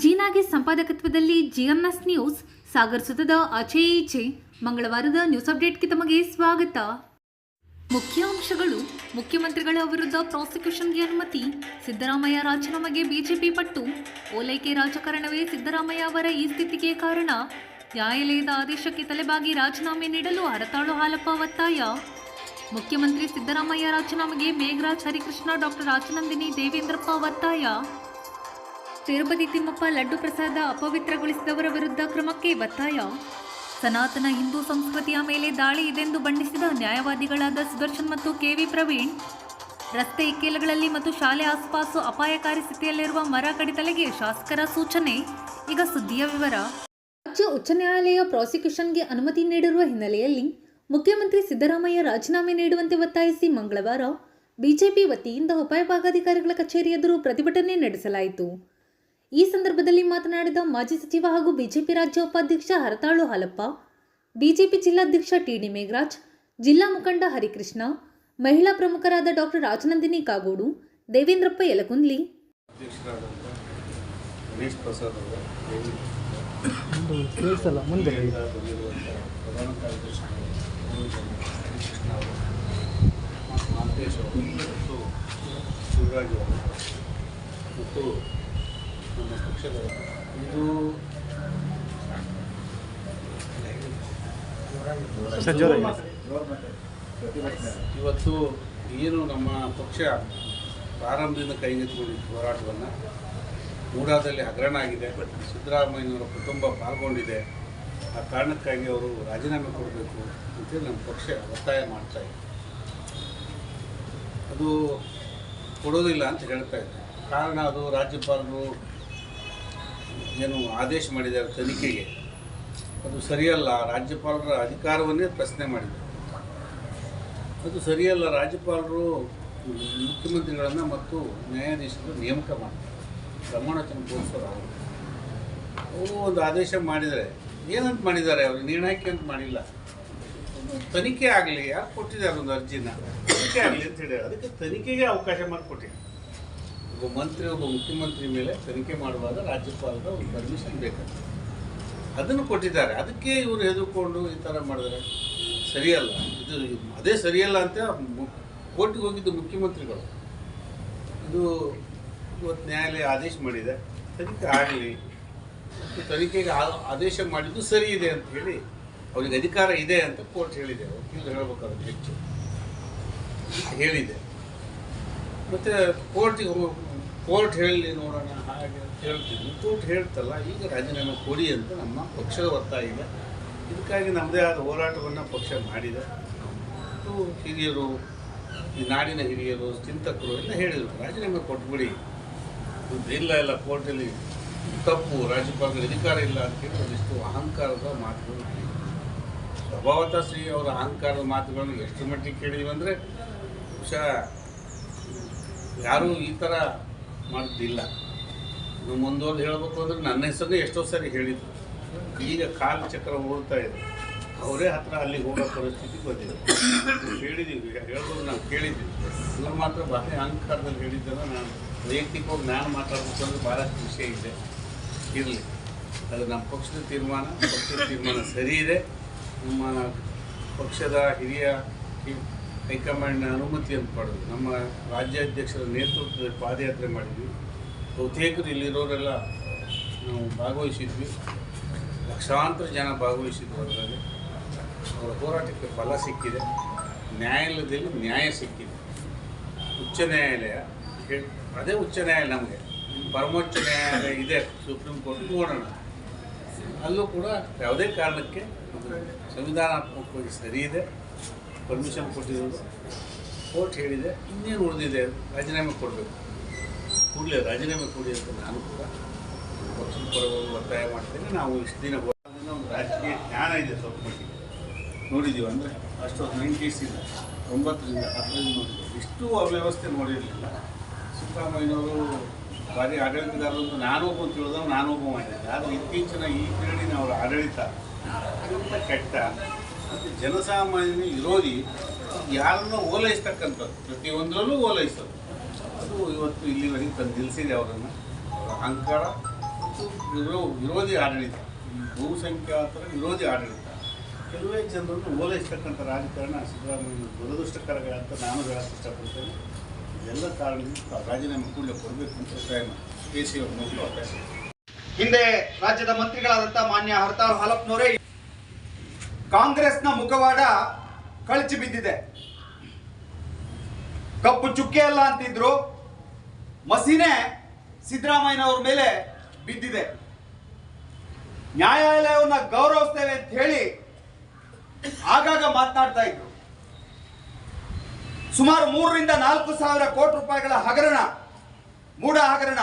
ಜೀನಾಗೆ ಸಂಪಾದಕತ್ವದಲ್ಲಿ GMS news Sagar ಸುತ್ತದ ಆಚೆ ಈಚೆ ಮಂಗಳವಾರದ news ಅಪ್ಡೇಟ್ಗೆ ತಮಗೆ ಸ್ವಾಗತ. ಮುಖ್ಯಾಂಶಗಳು. ಮುಖ್ಯಮಂತ್ರಿಗಳ ವಿರುದ್ಧ ಪ್ರಾಸಿಕ್ಯೂಷನ್ಗೆ ಅನುಮತಿ, ಸಿದ್ದರಾಮಯ್ಯ ರಾಜೀನಾಮೆಗೆ ಬಿಜೆಪಿ ಪಟ್ಟು, ಓಲೈಕೆ ರಾಜಕಾರಣವೇ ಸಿದ್ದರಾಮಯ್ಯ ಅವರ ಈ ಸ್ಥಿತಿಗೆ ಕಾರಣ, ನ್ಯಾಯಾಲಯದ ಆದೇಶಕ್ಕೆ ತಲೆಬಾಗಿ ರಾಜೀನಾಮೆ ನೀಡಲು ಹರತಾಳು ಹಾಲಪ್ಪ ಒತ್ತಾಯ, ಮುಖ್ಯಮಂತ್ರಿ ಸಿದ್ದರಾಮಯ್ಯ ರಾಜೀನಾಮೆಗೆ ಮೇಘರಾಜ್ ಹರಿಕೃಷ್ಣ, ಡಾಕ್ಟರ್ ರಾಜನಂದಿನಿ ದೇವೇಂದ್ರಪ್ಪ ಒತ್ತಾಯ, ತಿರುಪತಿ ತಿಮ್ಮಪ್ಪ ಲಡ್ಡು ಪ್ರಸಾದ ಅಪವಿತ್ರಗೊಳಿಸಿದವರ ವಿರುದ್ಧ ಕ್ರಮಕ್ಕೆ ಒತ್ತಾಯ, ಸನಾತನ ಹಿಂದೂ ಸಂಸ್ಕೃತಿಯ ಮೇಲೆ ದಾಳಿ ಇದೆಂದು ಬಣ್ಣಿಸಿದ ನ್ಯಾಯವಾದಿಗಳಾದ ಸುದರ್ಶನ್ ಮತ್ತು ಕೆವಿ ಪ್ರವೀಣ್, ರಸ್ತೆ ಇಕ್ಕೆಲಗಳಲ್ಲಿ ಮತ್ತು ಶಾಲೆ ಆಸುಪಾಸು ಅಪಾಯಕಾರಿ ಸ್ಥಿತಿಯಲ್ಲಿರುವ ಮರ ಕಡಿತಲೆಗೆ ಶಾಸಕರ ಸೂಚನೆ. ಈಗ ಸುದ್ದಿಯ ವಿವರ. ರಾಜ್ಯ ಉಚ್ಚ ನ್ಯಾಯಾಲಯ ಪ್ರಾಸಿಕ್ಯೂಷನ್ಗೆ ಅನುಮತಿ ನೀಡಿರುವ ಹಿನ್ನೆಲೆಯಲ್ಲಿ ಮುಖ್ಯಮಂತ್ರಿ ಸಿದ್ದರಾಮಯ್ಯ ರಾಜೀನಾಮೆ ನೀಡುವಂತೆ ಒತ್ತಾಯಿಸಿ ಮಂಗಳವಾರ ಬಿಜೆಪಿ ವತಿಯಿಂದ ಉಪವಿಭಾಗಾಧಿಕಾರಿಗಳ ಕಚೇರಿ ಎದುರು ಪ್ರತಿಭಟನೆ ನಡೆಸಲಾಯಿತು. ಈ ಸಂದರ್ಭದಲ್ಲಿ ಮಾತನಾಡಿದ ಮಾಜಿ ಸಚಿವ ಹಾಗೂ ಬಿಜೆಪಿ ರಾಜ್ಯ ಉಪಾಧ್ಯಕ್ಷ ಹರತಾಳು ಹಾಲಪ್ಪ, ಬಿಜೆಪಿ ಜಿಲ್ಲಾಧ್ಯಕ್ಷ ಟಿಡಿ ಮೇಘರಾಜ್, ಜಿಲ್ಲಾ ಮುಖಂಡ ಹರಿಕೃಷ್ಣ, ಮಹಿಳಾ ಪ್ರಮುಖರಾದ ಡಾಕ್ಟರ್ ರಾಜನಂದಿನಿ ಕಾಗೋಡು, ದೇವೇಂದ್ರಪ್ಪ ಯಲಕುಂದ್ಲಿ, ನಮ್ಮ ಪಕ್ಷದ ಇದು ಇವತ್ತು ಏನು ನಮ್ಮ ಪಕ್ಷ ಪ್ರಾರಂಭದಿಂದ ಕೈಗೆತ್ತಿಕೊಂಡಿದ್ದ ಹೋರಾಟವನ್ನು ಮೂಡಾದಲ್ಲಿ ಹಗರಣ ಆಗಿದೆ, ಸಿದ್ದರಾಮಯ್ಯನವರ ಕುಟುಂಬ ಪಾಲ್ಗೊಂಡಿದೆ, ಆ ಕಾರಣಕ್ಕಾಗಿ ಅವರು ರಾಜೀನಾಮೆ ಕೊಡಬೇಕು ಅಂತೇಳಿ ನಮ್ಮ ಪಕ್ಷ ಒತ್ತಾಯ ಮಾಡ್ತಾಯಿದೆ. ಅದು ಕೊಡೋದಿಲ್ಲ ಅಂತ ಹೇಳ್ತಾ ಇದ್ದಾರೆ. ಕಾರಣ ಅದು ರಾಜ್ಯಪಾಲರು ಏನು ಆದೇಶ ಮಾಡಿದ್ದಾರೆ ತನಿಖೆಗೆ, ಅದು ಸರಿಯಲ್ಲ. ರಾಜ್ಯಪಾಲರ ಅಧಿಕಾರವನ್ನೇ ಪ್ರಶ್ನೆ ಮಾಡಿದ್ದಾರೆ, ಅದು ಸರಿಯಲ್ಲ. ರಾಜ್ಯಪಾಲರು ಮುಖ್ಯಮಂತ್ರಿಗಳನ್ನು ಮತ್ತು ನ್ಯಾಯಾಧೀಶರು ನೇಮಕ ಮಾಡ್ತಾರೆ, ಪ್ರಮಾಣವಚನ ಬೋಧಿಸೋರು ಅವರು ಒಂದು ಆದೇಶ ಮಾಡಿದರೆ ಏನಂತ ಮಾಡಿದ್ದಾರೆ, ಅವರು ನಿರ್ಣಯಕ್ಕೆ ಅಂತ ಮಾಡಿಲ್ಲ. ತನಿಖೆ ಆಗಲಿ, ಯಾರು ಕೊಟ್ಟಿದ್ದಾರೆ ಒಂದು ಅರ್ಜಿನ, ತನಿಖೆ ಆಗಲಿ ಅಂತ ಹೇಳಿದ್ದಾರೆ. ಅದಕ್ಕೆ ತನಿಖೆಗೆ ಅವಕಾಶ ಮಾಡಿಕೊಟ್ಟಿದ್ದಾರೆ. ಒಬ್ಬ ಮುಖ್ಯಮಂತ್ರಿ ಮೇಲೆ ತನಿಖೆ ಮಾಡುವಾಗ ರಾಜ್ಯಪಾಲರ ಒಂದು ಪರ್ಮಿಷನ್ ಬೇಕಾಗ್ತದೆ, ಅದನ್ನು ಕೊಟ್ಟಿದ್ದಾರೆ. ಅದಕ್ಕೆ ಇವರು ಹೆದರ್ಕೊಂಡು ಈ ಥರ ಮಾಡಿದ್ರೆ ಸರಿಯಲ್ಲ. ಇದು ಅದೇ ಸರಿಯಲ್ಲ ಅಂತ ಕೋರ್ಟಿಗೆ ಹೋಗಿದ್ದು ಮುಖ್ಯಮಂತ್ರಿಗಳು. ಇದು ಇವತ್ತು ನ್ಯಾಯಾಲಯ ಆದೇಶ ಮಾಡಿದೆ, ತನಿಖೆ ಆಗಲಿ, ತನಿಖೆಗೆ ಆದೇಶ ಮಾಡಿದ್ದು ಸರಿ ಇದೆ ಅಂತ ಹೇಳಿ ಅವ್ರಿಗೆ ಅಧಿಕಾರ ಇದೆ ಅಂತ ಕೋರ್ಟ್ ಹೇಳಿದೆ. ವಕೀಲರು ಹೇಳಬೇಕಾದ್ರೆ ಹೆಚ್ಚು ಹೇಳಿದೆ. ಮತ್ತು ಕೋರ್ಟ್ ಹೇಳಿ ನೋಡೋಣ ಹಾಗೆ ಹೇಳ್ತಿದ್ವಿ. ಕೋರ್ಟ್ ಹೇಳ್ತಲ್ಲ, ಈಗ ರಾಜೀನಾಮೆ ಕೊಡಿ ಅಂತ ನಮ್ಮ ಪಕ್ಷದ ಒತ್ತಾಯ ಇದೆ. ಇದಕ್ಕಾಗಿ ನಮ್ಮದೇ ಆದ ಹೋರಾಟವನ್ನು ಪಕ್ಷ ಮಾಡಿದೆ. ಮತ್ತು ಹಿರಿಯರು, ಈ ನಾಡಿನ ಹಿರಿಯರು, ಚಿಂತಕರು ಎಲ್ಲ ಹೇಳಿದರು, ರಾಜೀನಾಮೆ ಕೊಟ್ಬಿಡಿ, ಇಲ್ಲ ಕೋರ್ಟಲ್ಲಿ ತಪ್ಪು, ರಾಜ್ಯಪಾಲರಿಗೆ ಅಧಿಕಾರ ಇಲ್ಲ ಅಂತೇಳಿ ಒಂದಿಷ್ಟು ಅಹಂಕಾರದ ಮಾತುಗಳು. ಸ್ವಭಾವತಃ ಶ್ರೀ ಅವರ ಅಹಂಕಾರದ ಮಾತುಗಳನ್ನು ಎಷ್ಟು ಮಟ್ಟಿಗೆ ಕೇಳಿದ್ವಿ ಅಂದರೆ ಬಹುಶಃ ಯಾರೂ ಈ ಥರ ಮಾಡೋದಿಲ್ಲ. ಮುಂದುವರೆದು ಹೇಳಬೇಕು ಅಂದರೆ ನನ್ನ ಹೆಸರನ್ನೇ ಎಷ್ಟೋ ಸಾರಿ ಹೇಳಿದ್ರು. ಈಗ ಕಾಲ ಚಕ್ರ ಓಡ್ತಾ ಇದೆ, ಅವರೇ ಹತ್ರ ಅಲ್ಲಿಗೆ ಹೋಗೋ ಪರಿಸ್ಥಿತಿ ಬಂದಿದೆ. ಹೇಳಿದ್ದೀವಿ, ಹೇಳ್ಬೋದು, ನಾವು ಕೇಳಿದ್ದೀವಿ. ಇವರು ಮಾತ್ರ ಭಾರಿ ಅಹಂಕಾರದಲ್ಲಿ ಹೇಳಿದ್ದನ್ನು ನಾನು ವೈಯಕ್ತಿಕವಾಗಿ ನಾನು ಮಾತಾಡಬೇಕು ಅಂದರೆ ಭಾಳಷ್ಟು ವಿಷಯ ಇದೆ. ಇರಲಿ, ಅದು ನಮ್ಮ ಪಕ್ಷದ ತೀರ್ಮಾನ ಸರಿ ಇದೆ. ನಮ್ಮ ಪಕ್ಷದ ಹಿರಿಯ ಹೈಕಮಾಂಡ್ನ ಅನುಮತಿಯನ್ನು ಪಡೆದು ನಮ್ಮ ರಾಜ್ಯಾಧ್ಯಕ್ಷರ ನೇತೃತ್ವದಲ್ಲಿ ಪಾದಯಾತ್ರೆ ಮಾಡಿದ್ವಿ. ಬಹುತೇಕರು ಇಲ್ಲಿರೋರೆಲ್ಲ ನಾವು ಭಾಗವಹಿಸಿದ್ವಿ, ಲಕ್ಷಾಂತರ ಜನ ಭಾಗವಹಿಸಿದ್ರು. ಅದರಲ್ಲಿ ಅವರ ಹೋರಾಟಕ್ಕೆ ಫಲ ಸಿಕ್ಕಿದೆ, ನ್ಯಾಯಾಲಯದಲ್ಲಿ ನ್ಯಾಯ ಸಿಕ್ಕಿದೆ. ಉಚ್ಚ ನ್ಯಾಯಾಲಯ ಅದೇ ಉಚ್ಚ ನ್ಯಾಯಾಲಯ, ನಮಗೆ ಪರಮೋಚ್ಚ ನ್ಯಾಯಾಲಯ ಇದೆ ಸುಪ್ರೀಂ ಕೋರ್ಟ್, ನೋಡೋಣ. ಅಲ್ಲೂ ಕೂಡ ಯಾವುದೇ ಕಾರಣಕ್ಕೆ ಸಂವಿಧಾನಾತ್ಮಕವಾಗಿ ಸರಿ ಇದೆ, ಪರ್ಮಿಷನ್ ಕೊಟ್ಟಿರೋದು ಕೋರ್ಟ್ ಹೇಳಿದೆ. ಇನ್ನೇನು ಉಳಿದಿದೆ, ರಾಜೀನಾಮೆ ಕೊಡಬೇಕು, ಕೂಡಲೇ ರಾಜೀನಾಮೆ ಕೊಡಿ ಅಂತ ನಾನು ಕೂಡ ಪಕ್ಷದ ಪರವಾಗಿ ಒತ್ತಾಯ ಮಾಡ್ತೇನೆ. ನಾವು ಇಷ್ಟು ದಿನ ಒಂದು ರಾಜಕೀಯ ಜ್ಞಾನ ಇದೆ, ಸ್ವಲ್ಪ ಮಟ್ಟಿಗೆ ನೋಡಿದ್ದೀವಿ. ಅಂದರೆ ಅಷ್ಟು 90ರಿಂದ 90ರಿಂದ 10ರಿಂದ ನೋಡಿದ್ದೀವಿ. ಇಷ್ಟು ಅವ್ಯವಸ್ಥೆ ನೋಡಿರಲಿಲ್ಲ. ಸಿದ್ದರಾಮಯ್ಯನವರು ಭಾರಿ ಆಡಳಿತಗಾರರು ನಾನೊಬ್ಬ ಅಂತ ಹೇಳಿದವ ನಾನೊಬ್ಬ ಮಾಡಿದ್ದೆ. ಆದರೆ ಇತ್ತೀಚಿನ ಈ ಪೀರಿಯಡಿನ ಅವರ ಆಡಳಿತ ಕೆಟ್ಟ ಮತ್ತು ಜನಸಾಮಾನ್ಯ ವಿರೋಧಿ ಯಾರನ್ನು ಓಲೈಸ್ತಕ್ಕಂಥದ್ದು, ಪ್ರತಿಯೊಂದರಲ್ಲೂ ಓಲೈಸೋದು, ಅದು ಇವತ್ತು ಇಲ್ಲಿವರೆಗೆ ತಂದು ನಿಲ್ಲಿಸಿದೆ ಅವರನ್ನು. ಅವರ ಅಹಂಕಾರ ಮತ್ತು ವಿರೋಧಿ ಆಡಳಿತ, ಬಹುಸಂಖ್ಯಾತರ ವಿರೋಧಿ ಆಡಳಿತ, ಕೆಲವೇ ಜನರನ್ನು ಓಲೈಸ್ತಕ್ಕಂಥ ರಾಜಕಾರಣ ಸಿದ್ದರಾಮಯ್ಯ ದುರದೃಷ್ಟಕರ ಅಂತ ನಾನು ಹೇಳಕ್ಕೆ ಇಷ್ಟಪಡ್ತೇನೆ. ಎಲ್ಲ ಕಾರಣದಿಂದ ರಾಜೀನಾಮೆ ಕೂಡಲೇ ಕೊಡಬೇಕು ಅಂತ ಒತ್ತಾಯ KC ಅವ್ರ ಮೂಲಕ ಒತ್ತಾಯ. ಹಿಂದೆ ರಾಜ್ಯದ ಮಂತ್ರಿಗಳಾದಂಥ ಮಾನ್ಯ ಹರ್ತಾಳ್ ಹಾಲಪ್ಪನವರೇ ಕಾಂಗ್ರೆಸ್ನ ಮುಖವಾಡ ಕಳಚಿ ಬಿದ್ದಿದೆ, ಕಪ್ಪು ಚುಕ್ಕೆ ಅಲ್ಲ ಅಂತಿದ್ರು, ಮಸೀನೆ ಸಿದ್ದರಾಮಯ್ಯನವ್ರ ಮೇಲೆ ಬಿದ್ದಿದೆ. ನ್ಯಾಯಾಲಯವನ್ನ ಗೌರವಿಸ್ತೇವೆ ಅಂತ ಹೇಳಿ ಆಗಾಗ ಮಾತನಾಡ್ತಾ ಇದ್ರು. ಸುಮಾರು 3,000-4,000 ಕೋಟಿ ರೂಪಾಯಿಗಳ ಹಗರಣ, ಮೂಢ ಹಗರಣ,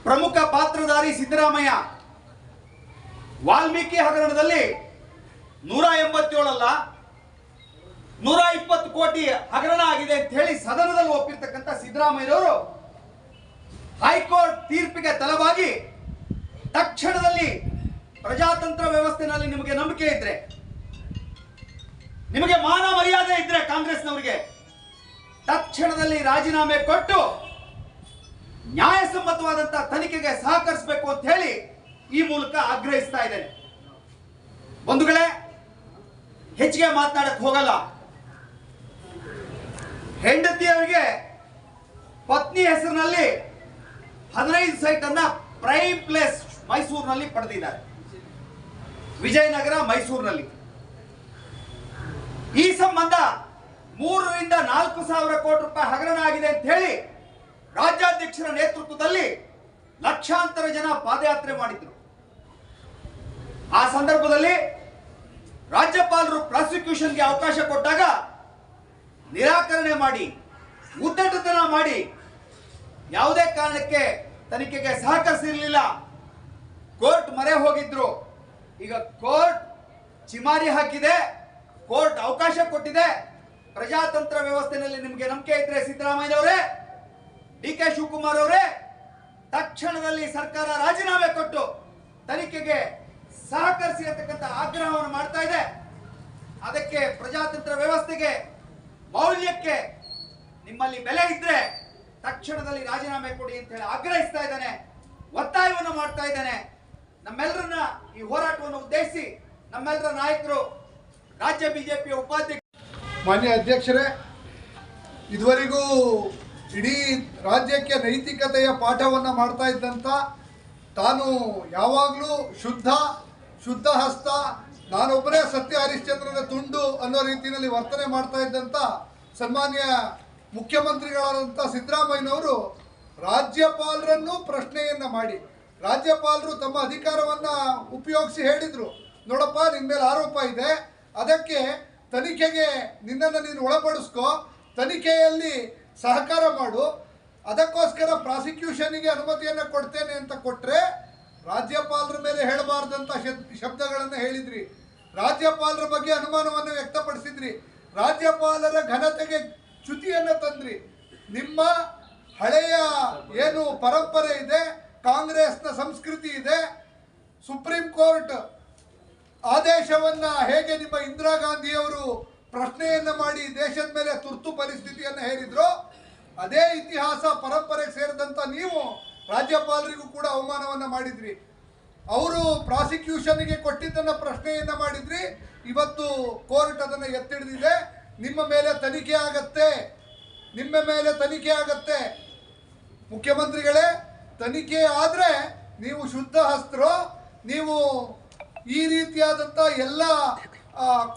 ಪ್ರಮುಖ ಪಾತ್ರಧಾರಿ ಸಿದ್ದರಾಮಯ್ಯ. ವಾಲ್ಮೀಕಿ ಹಗರಣದಲ್ಲಿ 187 ಅಲ್ಲ 120 ಕೋಟಿ ಹಗರಣ ಆಗಿದೆ ಅಂತ ಹೇಳಿ ಸದನದಲ್ಲಿ ಒಪ್ಪಿರ್ತಕ್ಕಂಥ ಸಿದ್ದರಾಮಯ್ಯನವರು ಹೈಕೋರ್ಟ್ ತೀರ್ಪಿಗೆ ತಲೆಬಾಗಿ ತಕ್ಷಣದಲ್ಲಿ ಪ್ರಜಾತಂತ್ರ ವ್ಯವಸ್ಥೆನಲ್ಲಿ ನಿಮಗೆ ನಂಬಿಕೆ ಇದ್ರೆ, ನಿಮಗೆ ಮಾನ ಮರ್ಯಾದೆ ಇದ್ರೆ ಕಾಂಗ್ರೆಸ್ನವರಿಗೆ ತಕ್ಷಣದಲ್ಲಿ ರಾಜೀನಾಮೆ ಕೊಟ್ಟು ನ್ಯಾಯಸಮ್ಮತವಾದಂತಹ ತನಿಖೆಗೆ ಸಹಕರಿಸಬೇಕು ಅಂತ ಹೇಳಿ ಈ ಮೂಲಕ ಆಗ್ರಹಿಸ್ತಾ ಇದ್ದೇನೆ. ಬಂಧುಗಳೇ, ಹೆಚ್ಚಿಗೆ ಮಾತನಾಡಕ್ಕೆ ಹೋಗಲ್ಲ. ಹೆಂಡತಿಯವರಿಗೆ ಪತ್ನಿ ಹೆಸರಿನಲ್ಲಿ 15 ಸೈಟ್ ಅನ್ನ ಪ್ರೈಮ್ ಪ್ಲೇಸ್ ಮೈಸೂರಿನಲ್ಲಿ ಪಡೆದಿದ್ದಾರೆ, ವಿಜಯನಗರ ಮೈಸೂರಿನಲ್ಲಿ. ಈ ಸಂಬಂಧ 3,000-4,000 ಕೋಟಿ ರೂಪಾಯಿ ಹಗರಣ ಆಗಿದೆ ಅಂತ ಹೇಳಿ ರಾಜ್ಯಾಧ್ಯಕ್ಷರ ನೇತೃತ್ವದಲ್ಲಿ ಲಕ್ಷಾಂತರ ಜನ ಪಾದಯಾತ್ರೆ ಮಾಡಿದ್ರು. ಆ ಸಂದರ್ಭದಲ್ಲಿ ರಾಜ್ಯಪಾಲರು ಪ್ರಾಸಿಕ್ಯೂಷನ್ಗೆ ಅವಕಾಶ ಕೊಟ್ಟಾಗ ನಿರಾಕರಣೆ ಮಾಡಿ, ಉದ್ದಟತನ ಮಾಡಿ, ಯಾವುದೇ ಕಾರಣಕ್ಕೆ ತನಿಖೆಗೆ ಸಹಕರಿಸಿರಲಿಲ್ಲ. ಕೋರ್ಟ್ ಮೊರೆ ಹೋಗಿದ್ರು. ಈಗ ಕೋರ್ಟ್ ಚಿಮಾರಿ ಹಾಕಿದೆ, ಕೋರ್ಟ್ ಅವಕಾಶ ಕೊಟ್ಟಿದೆ. ಪ್ರಜಾತಂತ್ರ ವ್ಯವಸ್ಥೆಯಲ್ಲಿ ನಿಮಗೆ ನಂಬಿಕೆ ಇದ್ರೆ ಸಿದ್ದರಾಮಯ್ಯನವರೇ, DK ಶಿವಕುಮಾರ್ ಅವರೇ, ತಕ್ಷಣದಲ್ಲಿ ಸರ್ಕಾರ ರಾಜೀನಾಮೆ ಕೊಟ್ಟು ತನಿಖೆಗೆ ಸಹಕರಿಸಿ ಅಂತಕ್ಕಂಥ ಆಗ್ರಹವನ್ನು ಮಾಡ್ತಾ ಇದೆ. ಅದಕ್ಕೆ ಪ್ರಜಾತಂತ್ರ ವ್ಯವಸ್ಥೆಗೆ, ಮೌಲ್ಯಕ್ಕೆ ನಿಮ್ಮಲ್ಲಿ ಬೆಲೆ ಇದ್ರೆ ತಕ್ಷಣದಲ್ಲಿ ರಾಜೀನಾಮೆ ಕೊಡಿ ಅಂತ ಹೇಳಿ ಆಗ್ರಹಿಸ್ತಾ ಇದ್ದಾನೆ, ಒತ್ತಾಯವನ್ನು ಮಾಡ್ತಾ ಇದ್ದಾನೆ. ನಮ್ಮೆಲ್ಲರನ್ನ ಈ ಹೋರಾಟವನ್ನು ಉದ್ದೇಶಿಸಿ ನಮ್ಮೆಲ್ಲರ ನಾಯಕರು, ರಾಜ್ಯ ಬಿಜೆಪಿಯ ಉಪಾಧ್ಯಕ್ಷ ಮಾನ್ಯ ಅಧ್ಯಕ್ಷರೇ, ಇದುವರೆಗೂ ಇಡೀ ರಾಜ್ಯಕ್ಕೆ ನೈತಿಕತೆಯ ಪಾಠವನ್ನು ಮಾಡ್ತಾ ಇದ್ದಂಥ, ತಾನು ಯಾವಾಗಲೂ ಶುದ್ಧ ಹಸ್ತ, ನಾನೊಬ್ಬರೇ ಸತ್ಯ ಹರಿಶ್ಚಂದ್ರನ ತುಂಡು ಅನ್ನೋ ರೀತಿಯಲ್ಲಿ ವರ್ತನೆ ಮಾಡ್ತಾ ಇದ್ದಂಥ ಸನ್ಮಾನ್ಯ ಮುಖ್ಯಮಂತ್ರಿಗಳಾದಂಥ ಸಿದ್ದರಾಮಯ್ಯನವರು ರಾಜ್ಯಪಾಲರನ್ನು ಪ್ರಶ್ನೆಯನ್ನು ಮಾಡಿ, ರಾಜ್ಯಪಾಲರು ತಮ್ಮ ಅಧಿಕಾರವನ್ನು ಉಪಯೋಗಿಸಿ ಹೇಳಿದರು, ನೋಡಪ್ಪ ನಿನ್ನ ಮೇಲೆ ಆರೋಪ ಇದೆ, ಅದಕ್ಕೆ ತನಿಖೆಗೆ ನಿನ್ನನ್ನು ನೀನು ಒಳಪಡಿಸ್ಕೋ, ತನಿಖೆಯಲ್ಲಿ ಸಹಕಾರ ಮಾಡು, ಅದಕ್ಕೋಸ್ಕರ ಪ್ರಾಸಿಕ್ಯೂಷನ್ಗೆ ಅನುಮತಿಯನ್ನು ಕೊಡ್ತೇನೆ ಅಂತ ಕೊಟ್ಟರೆ ರಾಜ್ಯಪಾಲರ ಮೇಲೆ ಹೇಳಬಾರ್ದಂಥ ಶಬ್ದಗಳನ್ನು ಹೇಳಿದ್ರಿ, ರಾಜ್ಯಪಾಲರ ಬಗ್ಗೆ ಅನುಮಾನವನ್ನು ವ್ಯಕ್ತಪಡಿಸಿದ್ರಿ, ರಾಜ್ಯಪಾಲರ ಘನತೆಗೆ ಚ್ಯುತಿಯನ್ನು ತಂದ್ರಿ. ನಿಮ್ಮ ಹಳೆಯ ಏನು ಪರಂಪರೆ ಇದೆ, ಕಾಂಗ್ರೆಸ್ನ ಸಂಸ್ಕೃತಿ ಇದೆ, ಸುಪ್ರೀಂ ಕೋರ್ಟ್ ಆದೇಶವನ್ನು ಹೇಗೆ ನಿಮ್ಮ ಇಂದಿರಾ ಗಾಂಧಿಯವರು ಪ್ರಶ್ನೆಯನ್ನು ಮಾಡಿ ದೇಶದ ಮೇಲೆ ತುರ್ತು ಪರಿಸ್ಥಿತಿಯನ್ನು ಹೇರಿದ್ರು, ಅದೇ ಇತಿಹಾಸ ಪರಂಪರೆಗೆ ಸೇರಿದಂಥ ನೀವು ರಾಜ್ಯಪಾಲರಿಗೂ ಕೂಡ ಅವಮಾನವನ್ನು ಮಾಡಿದ್ರಿ. ಅವರು ಪ್ರಾಸಿಕ್ಯೂಷನ್ಗೆ ಕೊಟ್ಟಿದ್ದನ್ನು ಪ್ರಶ್ನೆಯನ್ನು ಮಾಡಿದ್ರಿ, ಇವತ್ತು ಕೋರ್ಟ್ ಅದನ್ನು ಎತ್ತಿಡಿದಿದೆ. ನಿಮ್ಮ ಮೇಲೆ ತನಿಖೆ ಆಗತ್ತೆ. ಮುಖ್ಯಮಂತ್ರಿಗಳೇ, ತನಿಖೆ ಆದರೆ ನೀವು ಶುದ್ಧ ಹಸ್ತರು, ನೀವು ಈ ರೀತಿಯಾದಂಥ ಎಲ್ಲ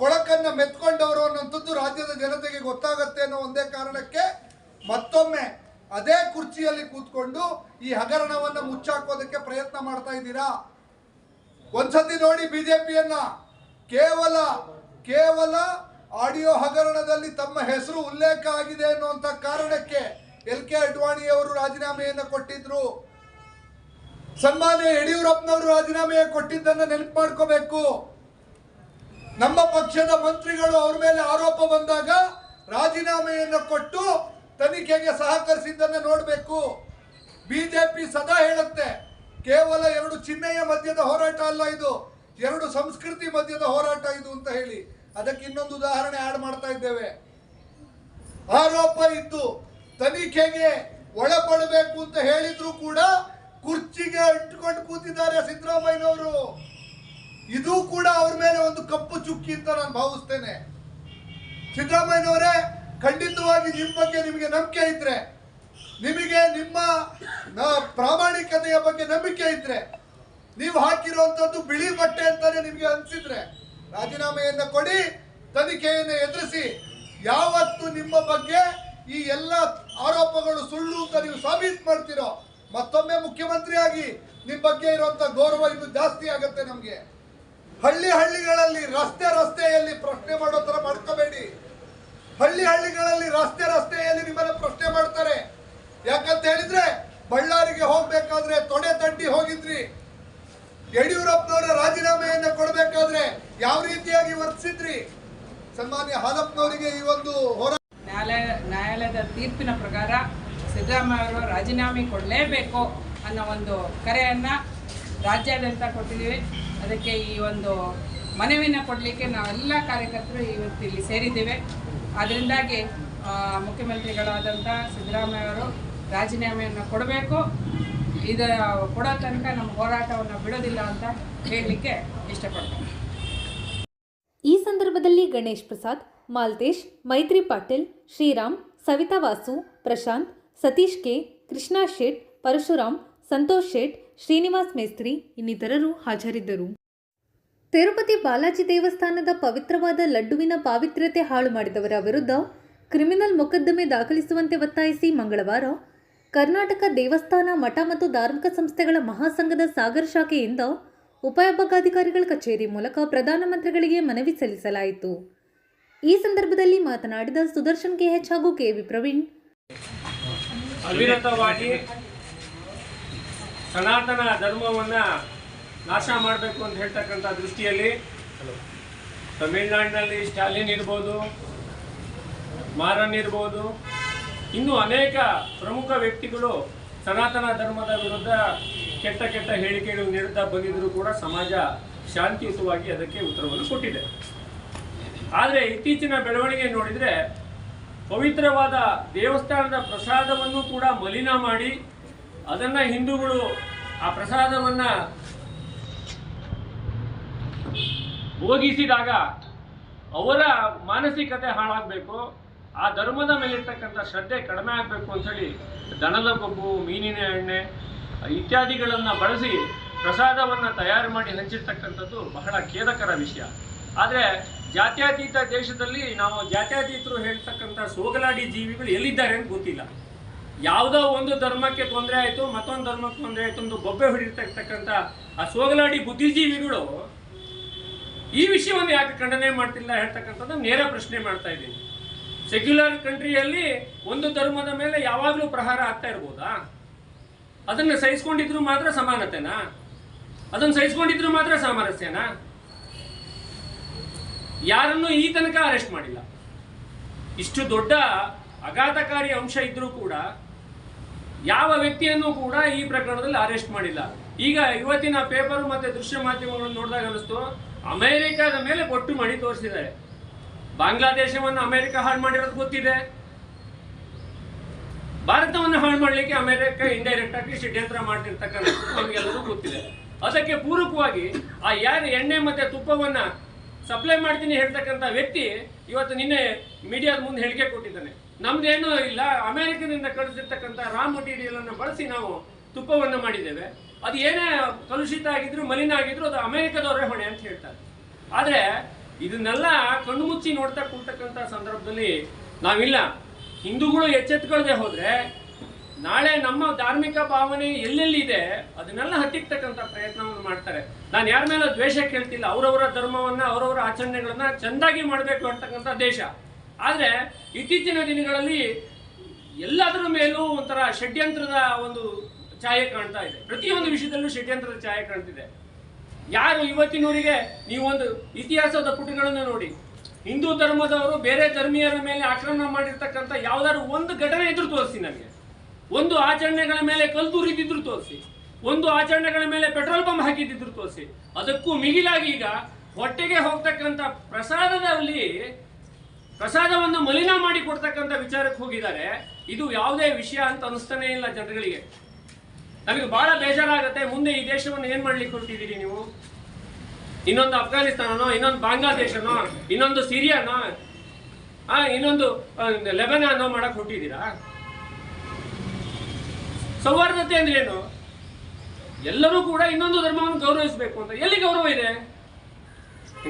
ಕೊಳಕನ್ನು ಮೆತ್ಕೊಂಡವರು ಅನ್ನೋಂಥದ್ದು ರಾಜ್ಯದ ಜನತೆಗೆ ಗೊತ್ತಾಗತ್ತೆ ಅನ್ನೋ ಒಂದೇ ಕಾರಣಕ್ಕೆ ಮತ್ತೊಮ್ಮೆ ಅದೇ ಕುರ್ಚಿಯಲ್ಲಿ ಕೂತ್ಕೊಂಡು ಈ ಹಗರಣವನ್ನು ಮುಚ್ಚಾಕೋದಕ್ಕೆ ಪ್ರಯತ್ನ ಮಾಡ್ತಾ ಇದ್ದೀರಾ. ಒಂದ್ಸತಿ ನೋಡಿ ಬಿಜೆಪಿಯನ್ನ, ಕೇವಲ ಆಡಿಯೋ ಹಗರಣದಲ್ಲಿ ತಮ್ಮ ಹೆಸರು ಉಲ್ಲೇಖ ಆಗಿದೆ ಅನ್ನುವಂಥ ಕಾರಣಕ್ಕೆ LK ಅಡ್ವಾಣಿಯವರು ರಾಜೀನಾಮೆಯನ್ನು ಕೊಟ್ಟಿದ್ರು. ಸನ್ಮಾನ್ಯ ಯಡಿಯೂರಪ್ಪನವರು ರಾಜೀನಾಮೆ ಕೊಟ್ಟಿದ್ದನ್ನು ನೆನಪು ಮಾಡ್ಕೋಬೇಕು. ನಮ್ಮ ಪಕ್ಷದ ಮಂತ್ರಿಗಳು ಅವ್ರ ಮೇಲೆ ಆರೋಪ ಬಂದಾಗ ರಾಜೀನಾಮೆಯನ್ನು ಕೊಟ್ಟು ತನಿಖೆಗೆ ಸಹಕರಿಸಿದ್ದನ್ನು ನೋಡಬೇಕು. ಬಿಜೆಪಿ ಸದಾ ಹೇಳುತ್ತೆ, ಕೇವಲ 2 ಚಿಹ್ನೆಯ ಮಧ್ಯದ ಹೋರಾಟ ಅಲ್ಲ ಇದು, 2 ಸಂಸ್ಕೃತಿ ಮಧ್ಯದ ಹೋರಾಟ ಇದು ಅಂತ ಹೇಳಿ. ಅದಕ್ಕೆ ಇನ್ನೊಂದು ಉದಾಹರಣೆ ಆಡ್ ಮಾಡ್ತಾ ಇದ್ದೇವೆ. ಆರೋಪ ಇದ್ದು ತನಿಖೆಗೆ ಒಳಪಡಬೇಕು ಅಂತ ಹೇಳಿದ್ರು ಕೂಡ ಕುರ್ಚಿಗೆ ಇಟ್ಕೊಂಡು ಕೂತಿದ್ದಾರೆ ಸಿದ್ದರಾಮಯ್ಯನವರು. ಇದು ಕೂಡ ಅವ್ರ ಮೇಲೆ ಒಂದು ಕಪ್ಪು ಚುಕ್ಕಿ ಅಂತ ನಾನು ಭಾವಿಸ್ತೇನೆ. ಸಿದ್ದರಾಮಯ್ಯನವರೇ, ಖಂಡಿತವಾಗಿ ನಿಮ್ಮ ಬಗ್ಗೆ ನಿಮಗೆ ನಂಬಿಕೆ ಇದ್ರೆ, ನಿಮಗೆ ನಿಮ್ಮ ಪ್ರಾಮಾಣಿಕತೆಯ ಬಗ್ಗೆ ನಂಬಿಕೆ ಇದ್ರೆ, ನೀವು ಹಾಕಿರುವಂತದ್ದು ಬಿಳಿ ಬಟ್ಟೆ ಅಂತಾನೆ ನಿಮಗೆ ಅನ್ಸಿದ್ರೆ ರಾಜೀನಾಮೆಯನ್ನ ಕೊಡಿ, ತನಿಖೆಯನ್ನು ಎದುರಿಸಿ. ಯಾವತ್ತು ನಿಮ್ಮ ಬಗ್ಗೆ ಈ ಎಲ್ಲ ಆರೋಪಗಳು ಸುಳ್ಳು ಅಂತ ನೀವು ಸಾಬೀತು ಮಾಡ್ತೀರೋ, ಮತ್ತೊಮ್ಮೆ ಮುಖ್ಯಮಂತ್ರಿಯಾಗಿ ನಿಮ್ಮ ಬಗ್ಗೆ ಇರುವಂತ ಗೌರವ ಇನ್ನು ಜಾಸ್ತಿ ಆಗುತ್ತೆ ನಮ್ಗೆ. ಹಳ್ಳಿಗಳಲ್ಲಿ ರಸ್ತೆಯಲ್ಲಿ ಪ್ರಶ್ನೆ ಮಾಡೋ ತರ ಮಾಡ್ಕೋಬೇಡಿ. ಹಳ್ಳಿಗಳಲ್ಲಿ ರಸ್ತೆಯಲ್ಲಿ ನಿಮ್ಮನ್ನ ಪ್ರಶ್ನೆ ಮಾಡ್ತಾರೆ. ಯಾಕಂತ ಹೇಳಿದ್ರೆ ಬಳ್ಳಾರಿಗೆ ಹೋಗ್ಬೇಕಾದ್ರೆ ತೊಡೆ ತಡ್ಡಿ ಹೋಗಿದ್ರಿ. ಯಡಿಯೂರಪ್ಪನವರ ರಾಜೀನಾಮೆಯನ್ನ ಕೊಡಬೇಕಾದ್ರೆ ಯಾವ ರೀತಿಯಾಗಿ ವರ್ತಿಸಿದ್ರಿ? ಸನ್ಮಾನ್ಯ ಹಾಲಪ್ಪನವರಿಗೆ ಈ ಒಂದು ನ್ಯಾಯಾಲಯದ ತೀರ್ಪಿನ ಪ್ರಕಾರ ಸಿದ್ದರಾಮಯ್ಯ ಅವರು ರಾಜೀನಾಮೆ ಕೊಡಲೇಬೇಕು ಅನ್ನೋ ಒಂದು ಕರೆಯನ್ನು ರಾಜ್ಯಾದ್ಯಂತ ಕೊಟ್ಟಿದ್ದೀವಿ. ಅದಕ್ಕೆ ಈ ಒಂದು ಮನವಿಯನ್ನು ಕೊಡಲಿಕ್ಕೆ ನಾವೆಲ್ಲ ಕಾರ್ಯಕರ್ತರು ಇವತ್ತು ಇಲ್ಲಿ ಸೇರಿದ್ದೇವೆ. ಅದರಿಂದಾಗಿ ಮುಖ್ಯಮಂತ್ರಿಗಳಾದಂಥ ಸಿದ್ದರಾಮಯ್ಯ ಅವರು ರಾಜೀನಾಮೆಯನ್ನು ಕೊಡಬೇಕು. ಇದು ಕೊಡೋ ತನಕ ನಮ್ಮ ಹೋರಾಟವನ್ನು ಬಿಡೋದಿಲ್ಲ ಅಂತ ಹೇಳಲಿಕ್ಕೆ ಇಷ್ಟಪಡ್ತೀನಿ. ಈ ಸಂದರ್ಭದಲ್ಲಿ ಗಣೇಶ್ ಪ್ರಸಾದ್, ಮಾಲ್ತೇಶ್, ಮೈತ್ರಿ ಪಾಟೀಲ್, ಶ್ರೀರಾಮ್, ಸವಿತಾ ವಾಸು, ಪ್ರಶಾಂತ್, ಸತೀಶ್ ಕೆ, ಕೃಷ್ಣಾ ಶೇಟ್, ಪರಶುರಾಮ್, ಸಂತೋಷ್ ಶೇಟ್, ಶ್ರೀನಿವಾಸ್ ಮೇಸ್ತ್ರಿ ಇನ್ನಿತರರು ಹಾಜರಿದ್ದರು. ತಿರುಪತಿ ಬಾಲಾಜಿ ದೇವಸ್ಥಾನದ ಪವಿತ್ರವಾದ ಲಡ್ಡುವಿನ ಪಾವಿತ್ರ್ಯತೆ ಹಾಳು ಮಾಡಿದವರ ವಿರುದ್ಧ ಕ್ರಿಮಿನಲ್ ಮೊಕದ್ದಮೆ ದಾಖಲಿಸುವಂತೆ ಒತ್ತಾಯಿಸಿ ಮಂಗಳವಾರ ಕರ್ನಾಟಕ ದೇವಸ್ಥಾನ, ಮಠ ಮತ್ತು ಧಾರ್ಮಿಕ ಸಂಸ್ಥೆಗಳ ಮಹಾಸಂಘದ ಸಾಗರ್ ಶಾಖೆಯಿಂದ ಉಪವಿಭಾಗಾಧಿಕಾರಿಗಳ ಕಚೇರಿ ಮೂಲಕ ಪ್ರಧಾನಮಂತ್ರಿಗಳಿಗೆ ಮನವಿ ಸಲ್ಲಿಸಲಾಯಿತು. ಈ ಸಂದರ್ಭದಲ್ಲಿ ಮಾತನಾಡಿದ ಸುದರ್ಶನ್ ಕೆಎಚ್ ಹಾಗೂ ಕೆವಿ ಪ್ರವೀಣ್, ಅವಿರತವಾಗಿ ಸನಾತನ ಧರ್ಮವನ್ನು ನಾಶ ಮಾಡಬೇಕು ಅಂತ ಹೇಳ್ತಕ್ಕಂಥ ದೃಷ್ಟಿಯಲ್ಲಿ ತಮಿಳುನಾಡಿನಲ್ಲಿ ಸ್ಟಾಲಿನ್ ಇರ್ಬೋದು, ಮಾರನ್ ಇರ್ಬೋದು, ಇನ್ನೂ ಅನೇಕ ಪ್ರಮುಖ ವ್ಯಕ್ತಿಗಳು ಸನಾತನ ಧರ್ಮದ ವಿರುದ್ಧ ಕೆಟ್ಟ ಹೇಳಿಕೆಗಳು ನೀಡುತ್ತಾ ಬಂದಿದ್ದರೂ ಕೂಡ ಸಮಾಜ ಶಾಂತಿಯುತವಾಗಿ ಅದಕ್ಕೆ ಉತ್ತರವನ್ನು ಕೊಟ್ಟಿದೆ. ಆದರೆ ಇತ್ತೀಚಿನ ಬೆಳವಣಿಗೆ ನೋಡಿದರೆ ಪವಿತ್ರವಾದ ದೇವಸ್ಥಾನದ ಪ್ರಸಾದವನ್ನು ಕೂಡ ಮಲಿನ ಮಾಡಿ ಅದನ್ನು ಹಿಂದೂಗಳು ಆ ಪ್ರಸಾದವನ್ನು ಭೋಗಿಸಿದಾಗ ಅವರ ಮಾನಸಿಕತೆ ಹಾಳಾಗಬೇಕು, ಆ ಧರ್ಮದ ಮೇಲಿರ್ತಕ್ಕಂಥ ಶ್ರದ್ಧೆ ಕಡಿಮೆ ಆಗಬೇಕು ಅಂಥೇಳಿ ದನದ ಕೊಬ್ಬು, ಮೀನಿನ ಎಣ್ಣೆ ಇತ್ಯಾದಿಗಳನ್ನು ಬಳಸಿ ಪ್ರಸಾದವನ್ನು ತಯಾರು ಮಾಡಿ ಹಂಚಿರ್ತಕ್ಕಂಥದ್ದು ಬಹಳ ಖೇದಕರ ವಿಷಯ. ಆದರೆ ಜಾತ್ಯತೀತ ದೇಶದಲ್ಲಿ ನಾವು ಜಾತ್ಯತೀತರು ಹೇಳ್ತಕ್ಕಂಥ ಸೋಗಲಾಡಿ ಜೀವಿಗಳು ಎಲ್ಲಿದ್ದಾರೆ ಅಂತ ಗೊತ್ತಿಲ್ಲ. ಯಾವುದೋ ಒಂದು ಧರ್ಮಕ್ಕೆ ತೊಂದರೆ ಆಯಿತು, ಮತ್ತೊಂದು ಧರ್ಮಕ್ಕೆ ತೊಂದರೆ ಆಯಿತು ಒಂದು ಬೊಬ್ಬೆ ಹೊಡಿರ್ತಕ್ಕಂಥ ಆ ಸೋಗಲಾಡಿ ಬುದ್ಧಿಜೀವಿಗಳು ಈ ವಿಷಯವನ್ನು ಯಾಕೆ ಖಂಡನೆ ಮಾಡ್ತಿಲ್ಲ ಹೇಳ್ತಕ್ಕಂಥದ್ದು ನೇರ ಪ್ರಶ್ನೆ ಮಾಡ್ತಾ ಇದ್ದೀನಿ. ಸೆಕ್ಯುಲರ್ ಕಂಟ್ರಿಯಲ್ಲಿ ಒಂದು ಧರ್ಮದ ಮೇಲೆ ಯಾವಾಗಲೂ ಪ್ರಹಾರ ಆಗ್ತಾ ಇರ್ಬೋದಾ? ಅದನ್ನು ಸಹಿಸ್ಕೊಂಡಿದ್ರು ಮಾತ್ರ ಸಮಾನತೆನಾ? ಅದನ್ನು ಸಹಿಸ್ಕೊಂಡಿದ್ರು ಮಾತ್ರ ಸಾಮರಸ್ಯನಾ? ಯಾರನ್ನು ಈ ತನಕ ಅರೆಸ್ಟ್ ಮಾಡಿಲ್ಲ. ಇಷ್ಟು ದೊಡ್ಡ ಆಘಾತಕಾರಿ ಅಂಶ ಇದ್ರೂ ಕೂಡ ಯಾವ ವ್ಯಕ್ತಿಯನ್ನು ಕೂಡ ಈ ಪ್ರಕರಣದಲ್ಲಿ ಅರೆಸ್ಟ್ ಮಾಡಿಲ್ಲ. ಈಗ ಇವತ್ತಿನ ಪೇಪರ್ ಮತ್ತು ದೃಶ್ಯ ಮಾಧ್ಯಮಗಳನ್ನು ನೋಡಿದಾಗ ಅನ್ನಿಸ್ತು, ಅಮೆರಿಕದ ಮೇಲೆ ಬೊಟ್ಟು ಮಾಡಿ ತೋರಿಸಿದ್ದಾರೆ. ಬಾಂಗ್ಲಾದೇಶವನ್ನು ಅಮೆರಿಕ ಹಾಳು ಮಾಡಿರೋದು ಗೊತ್ತಿದೆ, ಭಾರತವನ್ನು ಹಾಳು ಮಾಡಲಿಕ್ಕೆ ಅಮೆರಿಕ ಇಂಡೈರೆಕ್ಟ್ ಆಗಿ ಷಡ್ಯಂತ್ರ ಮಾಡಿರ್ತಕ್ಕಂಥದ್ದು ನಮಗೆಲ್ಲರೂ ಗೊತ್ತಿದೆ. ಅದಕ್ಕೆ ಪೂರಕವಾಗಿ ಆ ಯಾರು ಎಣ್ಣೆ ಮತ್ತು ತುಪ್ಪವನ್ನು ಸಪ್ಲೈ ಮಾಡ್ತೀನಿ ಹೇಳ್ತಕ್ಕಂಥ ವ್ಯಕ್ತಿ ಇವತ್ತು ನಿನ್ನೆ ಮೀಡಿಯಾದ ಮುಂದೆ ಹೇಳಿಕೆ ಕೊಟ್ಟಿದ್ದಾನೆ. ನಮ್ದೇನೂ ಇಲ್ಲ, ಅಮೆರಿಕದಿಂದ ಕಳಿಸಿರ್ತಕ್ಕಂಥ ರಾ ಮಟೀರಿಯಲ್ ಅನ್ನು ಬಳಸಿ ನಾವು ತುಪ್ಪವನ್ನು ಮಾಡಿದ್ದೇವೆ, ಅದು ಏನೇ ಕಲುಷಿತ ಆಗಿದ್ರು ಮಲಿನ ಆಗಿದ್ರು ಅದು ಅಮೆರಿಕದವರೇ ಹೊಣೆ ಅಂತ ಹೇಳ್ತಾರೆ. ಆದರೆ ಇದನ್ನೆಲ್ಲ ಕಣ್ಣು ಮುಚ್ಚಿ ನೋಡ್ತಾ ಕೂರ್ತಕ್ಕಂಥ ಸಂದರ್ಭದಲ್ಲಿ ನಾವಿಲ್ಲ, ಹಿಂದೂಗಳು ಎಚ್ಚೆತ್ಕೊಳ್ಳದೆ ಹೋದರೆ ನಾಳೆ ನಮ್ಮ ಧಾರ್ಮಿಕ ಭಾವನೆ ಎಲ್ಲೆಲ್ಲಿದೆ ಅದನ್ನೆಲ್ಲ ಹತ್ತಿಕ್ಕತಕ್ಕಂಥ ಪ್ರಯತ್ನವನ್ನು ಮಾಡ್ತಾರೆ. ನಾನು ಯಾರ ಮೇಲೆ ದ್ವೇಷ ಕೇಳ್ತಿಲ್ಲ, ಅವರವರ ಧರ್ಮವನ್ನು ಅವರವರ ಆಚರಣೆಗಳನ್ನು ಚೆಂದಾಗಿ ಮಾಡಬೇಕು ಅಂತಕ್ಕಂಥ ದೇಶ. ಆದರೆ ಇತ್ತೀಚಿನ ದಿನಗಳಲ್ಲಿ ಎಲ್ಲದರ ಮೇಲೂ ಒಂಥರ ಷಡ್ಯಂತ್ರದ ಒಂದು ಛಾಯೆ ಕಾಣ್ತಾ ಇದೆ. ಪ್ರತಿಯೊಂದು ವಿಷಯದಲ್ಲೂ ಷಡ್ಯಂತ್ರದ ಛಾಯೆ ಕಾಣ್ತಿದೆ. ಯಾರು ಇವತ್ತಿನವರಿಗೆ ನೀವು ಒಂದು ಇತಿಹಾಸದ ಪುಟಗಳನ್ನು ನೋಡಿ, ಹಿಂದೂ ಧರ್ಮದವರು ಬೇರೆ ಧರ್ಮೀಯರ ಮೇಲೆ ಆಕ್ರಮಣ ಮಾಡಿರ್ತಕ್ಕಂಥ ಯಾವ್ದಾದ್ರು ಒಂದು ಘಟನೆ ಇದ್ರೂ ತೋರಿಸಿ ನನಗೆ. ಒಂದು ಆಚರಣೆಗಳ ಮೇಲೆ ಕಲ್ಲು ತೂರಿದ್ರು ತೋರಿಸಿ, ಒಂದು ಆಚರಣೆಗಳ ಮೇಲೆ ಪೆಟ್ರೋಲ್ ಪಂಪ್ ಹಾಕಿದ್ರು ತೋರಿಸಿ. ಅದಕ್ಕೂ ಮಿಗಿಲಾಗಿ ಈಗ ಹೊಟ್ಟೆಗೆ ಹೋಗ್ತಕ್ಕಂಥ ಪ್ರಸಾದವನ್ನು ಮಲಿನ ಮಾಡಿ ಕೊಡ್ತಕ್ಕಂಥ ವಿಚಾರಕ್ಕೆ ಹೋಗಿದ್ದಾರೆ. ಇದು ಯಾವುದೇ ವಿಷಯ ಅಂತ ಅನಿಸ್ತಾನೆ ಇಲ್ಲ ಜನಗಳಿಗೆ. ನಮಗೆ ಬಹಳ ಬೇಜಾರಾಗುತ್ತೆ. ಮುಂದೆ ಈ ದೇಶವನ್ನು ಏನ್ ಮಾಡ್ಲಿಕ್ಕೆ ಹೊರಟಿದ್ದೀರಿ ನೀವು? ಇನ್ನೊಂದು ಅಫ್ಘಾನಿಸ್ತಾನನೋ, ಇನ್ನೊಂದು ಬಾಂಗ್ಲಾದೇಶನೋ, ಇನ್ನೊಂದು ಸಿರಿಯಾನೋ, ಇನ್ನೊಂದು ಲೆಬನಾನೋ ಮಾಡಕ್ ಹೊರಟಿದ್ದೀರಾ? ಸೌಹಾರ್ದತೆ ಅಂದ್ರೆ ಏನು? ಎಲ್ಲರೂ ಕೂಡ ಇನ್ನೊಂದು ಧರ್ಮವನ್ನು ಗೌರವಿಸಬೇಕು ಅಂತ. ಎಲ್ಲಿ ಗೌರವ ಇದೆ?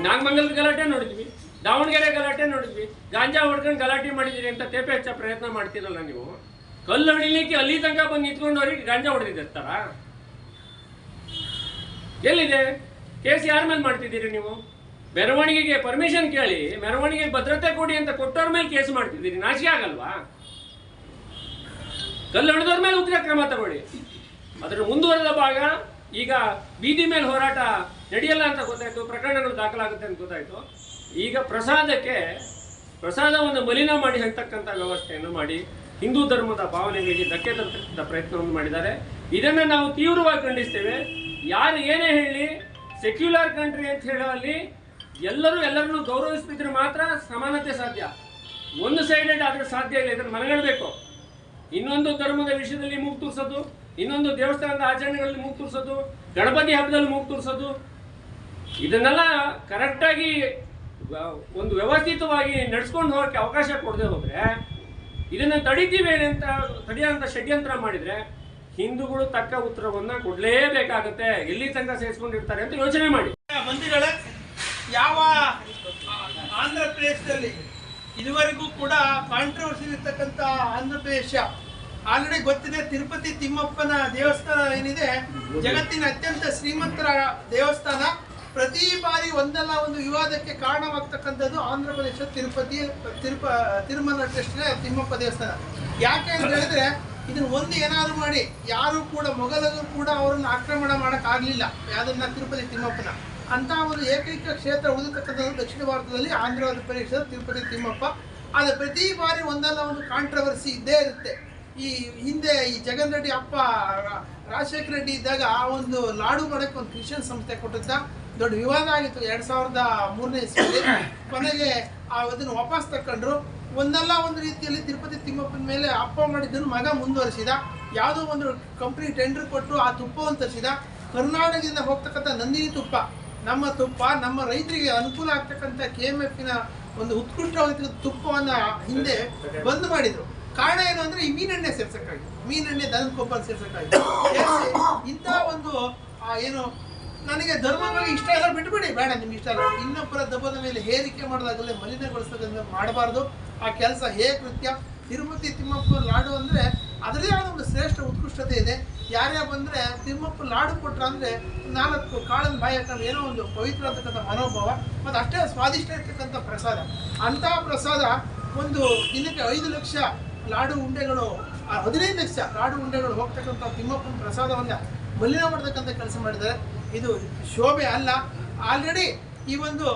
ನಾಗಮಂಗಲದ ಗಲಾಟೆ ನೋಡಿದ್ವಿ, ದಾವಣಗೆರೆ ಗಲಾಟೆ ನೋಡಿದ್ವಿ, ಗಾಂಜಾ ಹೊಡ್ಕೊಂಡು ಗಲಾಟೆ ಮಾಡಿದ್ದೀರಿ ಅಂತ ತೇಪೆ ಹಚ್ಚ ಪ್ರಯತ್ನ ಮಾಡ್ತೀರಲ್ಲ ನೀವು. ಕಲ್ಲು ಹೊಡಿಲಿಕ್ಕೆ ಅಲ್ಲಿ ತನಕ ಬಂದು ನಿಂತ್ಕೊಂಡವ್ರಿಗೆ ಗಾಂಜಾ ಹೊಡೆದಿರ್ತಾರ? ಎಲ್ಲಿದೆ ಕೇಸ್? ಯಾರ ಮೇಲೆ ಮಾಡ್ತಿದ್ದೀರಿ ನೀವು? ಮೆರವಣಿಗೆಗೆ ಪರ್ಮಿಷನ್ ಕೇಳಿ ಮೆರವಣಿಗೆಗೆ ಭದ್ರತೆ ಕೊಡಿ ಅಂತ ಕೊಟ್ಟವ್ರ ಮೇಲೆ ಕೇಸ್ ಮಾಡ್ತಿದ್ದೀರಿ. ನಾಚಿಕೆ ಆಗಲ್ವಾ? ಕಲ್ಲು ಹೊಡೆದವ್ರ ಮೇಲೆ ಉಗ್ರ ಕ್ರಮ ತಗೊಳ್ಳಿ. ಅದರ ಮುಂದುವರೆದ ಭಾಗ ಈಗ ಬೀದಿ ಮೇಲೆ ಹೋರಾಟ ನಡೆಯಲ್ಲ ಅಂತ ಗೊತ್ತಾಯ್ತು, ಪ್ರಕರಣಗಳು ದಾಖಲಾಗುತ್ತೆ ಅಂತ ಗೊತ್ತಾಯ್ತು. ಈಗ ಪ್ರಸಾದವನ್ನು ಮಲಿನ ಮಾಡಿ ಹೇಳ್ತಕ್ಕಂಥ ವ್ಯವಸ್ಥೆಯನ್ನು ಮಾಡಿ ಹಿಂದೂ ಧರ್ಮದ ಭಾವನೆಗಳಿಗೆ ಧಕ್ಕೆ ತರ್ತಕ್ಕಂಥ ಪ್ರಯತ್ನವನ್ನು ಮಾಡಿದ್ದಾರೆ. ಇದನ್ನು ನಾವು ತೀವ್ರವಾಗಿ ಖಂಡಿಸ್ತೇವೆ. ಯಾರು ಏನೇ ಹೇಳಿ, ಸೆಕ್ಯುಲರ್ ಕಂಟ್ರಿ ಅಂತ ಹೇಳುವಲ್ಲಿ ಎಲ್ಲರನ್ನೂ ಗೌರವಿಸಿದ್ರೆ ಮಾತ್ರ ಸಮಾನತೆ ಸಾಧ್ಯ. ಒಂದು ಸೈಡೆಡ್ ಆದ್ರೆ ಸಾಧ್ಯ ಇಲ್ಲ. ಇದನ್ನು ಮನಗಣಬೇಕು. ಇನ್ನೊಂದು ಧರ್ಮದ ವಿಷಯದಲ್ಲಿ ಮೂಗು ತೂರ್ಸೋದು, ಇನ್ನೊಂದು ದೇವಸ್ಥಾನದ ಆಚರಣೆಗಳಲ್ಲಿ ಮೂಗು ತೂರ್ಸೋದು, ಗಣಪತಿ ಹಬ್ಬದಲ್ಲಿ ಮೂಗು ತೂರ್ಸೋದು, ಇದನ್ನೆಲ್ಲ ಕರೆಕ್ಟಾಗಿ ಒಂದು ವ್ಯವಸ್ಥಿತವಾಗಿ ನಡೆಸ್ಕೊಂಡು ಹೋಗಕ್ಕೆ ಅವಕಾಶ ಕೊಡದೆ ಹೋದ್ರೆ, ಇದನ್ನು ತಡಿತೀವಿ ಅಂತ ತಡೆಯುವಂಥ ಷಡ್ಯಂತ್ರ ಮಾಡಿದ್ರೆ ಹಿಂದೂಗಳು ತಕ್ಕ ಉತ್ತರವನ್ನ ಕೊಡಲೇಬೇಕಾಗುತ್ತೆ. ಎಲ್ಲಿ ತನಕ ಸೇರಿಸ್ಕೊಂಡಿರ್ತಾರೆ ಅಂತ ಯೋಚನೆ ಮಾಡಿ. ಬಂದಿಗಳೇ, ಯಾವ ಆಂಧ್ರ ಪ್ರದೇಶದಲ್ಲಿ ಇದುವರೆಗೂ ಕೂಡ ಕಾಂಟ್ರವರ್ಸಿ ಇರ್ತಕ್ಕಂಥ ಆಂಧ್ರ ಪ್ರದೇಶ ಆಲ್ರೆಡಿ ಗೊತ್ತಿದೆ. ತಿರುಪತಿ ತಿಮ್ಮಪ್ಪನ ದೇವಸ್ಥಾನ ಏನಿದೆ, ಜಗತ್ತಿನ ಅತ್ಯಂತ ಶ್ರೀಮಂತರ ದೇವಸ್ಥಾನ. ಪ್ರತಿ ಬಾರಿ ಒಂದಲ್ಲ ಒಂದು ವಿವಾದಕ್ಕೆ ಕಾರಣವಾಗ್ತಕ್ಕಂಥದ್ದು ಆಂಧ್ರ ಪ್ರದೇಶ ತಿರುಮಲ ಟ್ರಸ್ಟ್ನ ತಿಮ್ಮಪ್ಪ ದೇವಸ್ಥಾನ. ಯಾಕೆ ಅಂತ ಹೇಳಿದ್ರೆ, ಇದನ್ನ ಒಂದು ಏನಾದ್ರು ಮಾಡಿ ಯಾರು ಕೂಡ ಮೊಘಲರು ಕೂಡ ಅವರನ್ನು ಆಕ್ರಮಣ ಮಾಡೋಕ್ಕಾಗಲಿಲ್ಲ. ಯಾವುದನ್ನ ತಿರುಪತಿ ತಿಮ್ಮಪ್ಪನ ಅಂತ ಒಂದು ಏಕೈಕ ಕ್ಷೇತ್ರ ಉಳಿತಕ್ಕಂಥದ್ದು ದಕ್ಷಿಣ ಭಾರತದಲ್ಲಿ ಆಂಧ್ರ ಪ್ರದೇಶದ ತಿರುಪತಿ ತಿಮ್ಮಪ್ಪ. ಆದರೆ ಪ್ರತಿ ಬಾರಿ ಒಂದಲ್ಲ ಒಂದು ಕಾಂಟ್ರವರ್ಸಿ ಇದ್ದೇ ಇರುತ್ತೆ. ಈ ಹಿಂದೆ ಈ ಜಗನ್ ರೆಡ್ಡಿ ಅಪ್ಪ ರಾಜಶೇಖರ ರೆಡ್ಡಿ ಇದ್ದಾಗ ಆ ಒಂದು ಲಾಡು ಮಾಡಕ್ಕೆ ಒಂದು ಕ್ರಿಶ್ಚಿಯನ್ ಸಂಸ್ಥೆ ಕೊಟ್ಟಿದ್ದ. ದೊಡ್ಡ ವಿವಾದ ಆಗಿತ್ತು 2003ನೇ ಇಸ್ವಿಯಲ್ಲಿ. ಕೊನೆಗೆ ಅದನ್ನು ವಾಪಸ್ ತಕೊಂಡ್ರು. ಒಂದಲ್ಲ ಒಂದು ರೀತಿಯಲ್ಲಿ ತಿರುಪತಿ ತಿಮ್ಮಪ್ಪನ ಮೇಲೆ ಅಪ್ಪ ಮಾಡಿದ್ದನ್ನು ಮಗ ಮುಂದುವರಿಸಿದ. ಯಾವುದೋ ಒಂದು ಕಂಪ್ನಿ ಟೆಂಡರ್ ಕೊಟ್ಟು ಆ ತುಪ್ಪವನ್ನು ತರಿಸಿದ. ಕರ್ನಾಟಕದಿಂದ ಹೋಗ್ತಕ್ಕಂಥ ನಂದಿನಿ ತುಪ್ಪ, ನಮ್ಮ ತುಪ್ಪ, ನಮ್ಮ ರೈತರಿಗೆ ಅನುಕೂಲ ಆಗ್ತಕ್ಕಂಥ KMFನ ಒಂದು ಉತ್ಕೃಷ್ಟವಾದ ತುಪ್ಪವನ್ನು ಹಿಂದೆ ಬಂದ್ ಮಾಡಿದ್ರು. ಕಾರಣ ಏನು ಅಂದ್ರೆ, ಈ ಮೀನೆಣ್ಣೆ ಸೇರ್ಸಕ್ಕಾಗಿತ್ತು, ಮೀನೆಣ್ಣೆ ದನದ ಕೊಬ್ಬರಿ ಸೇರ್ಸಕ್ಕಾಗಿತ್ತು. ಇಂಥ ಒಂದು ಏನು ನನಗೆ ಧರ್ಮ ಬಗ್ಗೆ ಇಷ್ಟ ಇಲ್ಲ, ಬಿಟ್ಬಿಡಿ, ಬೇಡ ನಿಮ್ಗೆ ಇಷ್ಟ ಇಲ್ಲ. ಇನ್ನೊಬ್ಬರ ದಬ್ಬದ ಮೇಲೆ ಹೇರಿಕೆ ಮಾಡೋದಾಗಲೇ ಮಲಿನಗೊಳಿಸೋದನ್ನ ಮಾಡಬಾರ್ದು. ಆ ಕೆಲಸ ಕೃತ್ಯ. ತಿರುಪತಿ ತಿಮ್ಮಪ್ಪ ಲಾಡು ಅಂದರೆ ಅದರದೇ ಆದ ಒಂದು ಶ್ರೇಷ್ಠ ಉತ್ಕೃಷ್ಟತೆ ಇದೆ. ಯಾರ್ಯಾರು ಬಂದರೆ ತಿಮ್ಮಪ್ಪ ಲಾಡು ಕೊಟ್ರ ಅಂದರೆ 4 ಕಾಳನ್ನು ಬಾಯಿ ಹಾಕೊಂಡು ಏನೋ ಒಂದು ಪವಿತ್ರ ಅಂತಕ್ಕಂಥ ಮನೋಭಾವ, ಮತ್ತು ಅಷ್ಟೇ ಸ್ವಾದಿಷ್ಟ ಇರ್ತಕ್ಕಂಥ ಪ್ರಸಾದ. ಅಂಥ ಪ್ರಸಾದ ಒಂದು ದಿನಕ್ಕೆ 5 ಲಕ್ಷ ಲಾಡು ಉಂಡೆಗಳು, 15 ಲಕ್ಷ ಲಾಡು ಉಂಡೆಗಳು ಹೋಗ್ತಕ್ಕಂಥ ತಿಮ್ಮಪ್ಪನ ಪ್ರಸಾದವನ್ನು ಮಲಿನ ಮಾಡ್ತಕ್ಕಂಥ ಕೆಲಸ ಮಾಡಿದ್ದಾರೆ. ಇದು ಶೋಭೆ ಅಲ್ಲ. ಆಲ್ರೆಡಿ ಈ ಒಂದು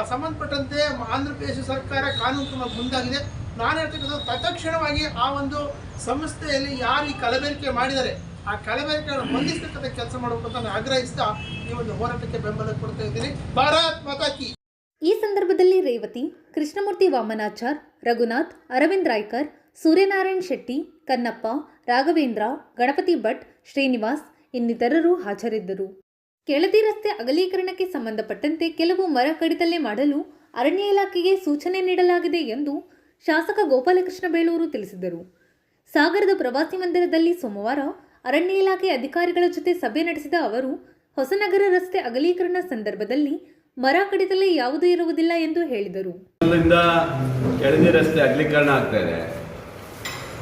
ಸಂಬಂಧಪಟ್ಟಂತೆ ಆಂಧ್ರ ಪ್ರದೇಶ ಸರ್ಕಾರ ಕಾನೂನು ಕ್ರಮಕ್ಕೆ ಮುಂದಾಗಿದೆ. ನಾನು ಹೇಳ್ತಕ್ಕಂಥ ತತ್ಕ್ಷಣವಾಗಿ ಆ ಒಂದು ಸಂಸ್ಥೆಯಲ್ಲಿ ಯಾರು ಈ ಕಲಬೆರಕೆ ಮಾಡಿದ್ದಾರೆ ಆ ಕಲಬೆರಕೆಯನ್ನು ಬಂಧಿಸ್ತಕ್ಕಂಥ ಕೆಲಸ ಮಾಡಬೇಕು ಅಂತ ನಾನು ಆಗ್ರಹಿಸ್ತಾ ಈ ಒಂದು ಹೋರಾಟಕ್ಕೆ ಬೆಂಬಲ ಕೊಡ್ತಾ ಇದ್ದೀನಿ. ಭಾರತ್ ಮಾತಾ ಕಿ. ಈ ಸಂದರ್ಭದಲ್ಲಿ ರೇವತಿ, ಕೃಷ್ಣಮೂರ್ತಿ ವಾಮನಾಚಾರ್, ರಘುನಾಥ್, ಅರವಿಂದ್ ರಾಯ್ಕರ್, ಸೂರ್ಯನಾರಾಯಣ್ ಶೆಟ್ಟಿ, ಕನ್ನಪ್ಪ, ರಾಘವೇಂದ್ರ, ಗಣಪತಿ ಭಟ್, ಶ್ರೀನಿವಾಸ್ ಇನ್ನಿತರರು ಹಾಜರಿದ್ದರು. ಕೆಳದಿ ರಸ್ತೆ ಅಗಲೀಕರಣಕ್ಕೆ ಸಂಬಂಧಪಟ್ಟಂತೆ ಕೆಲವು ಮರ ಕಡಿತಲೆ ಮಾಡಲು ಅರಣ್ಯ ಇಲಾಖೆಗೆ ಸೂಚನೆ ನೀಡಲಾಗಿದೆ ಎಂದು ಶಾಸಕ ಗೋಪಾಲಕೃಷ್ಣ ಬೇಳೂರು ತಿಳಿಸಿದರು. ಸಾಗರದ ಪ್ರವಾಸಿ ಮಂದಿರದಲ್ಲಿ ಸೋಮವಾರ ಅರಣ್ಯ ಇಲಾಖೆ ಅಧಿಕಾರಿಗಳ ಜೊತೆ ಸಭೆ ನಡೆಸಿದ ಅವರು, ಹೊಸನಗರ ರಸ್ತೆ ಅಗಲೀಕರಣ ಸಂದರ್ಭದಲ್ಲಿ ಮರ ಕಡಿತಲೆ ಯಾವುದೂ ಇರುವುದಿಲ್ಲ ಎಂದು ಹೇಳಿದರು. ಕೆಳದಿ ರಸ್ತೆ ಅಗಲೀಕರಣ ಆಗ್ತಾ ಇದೆ,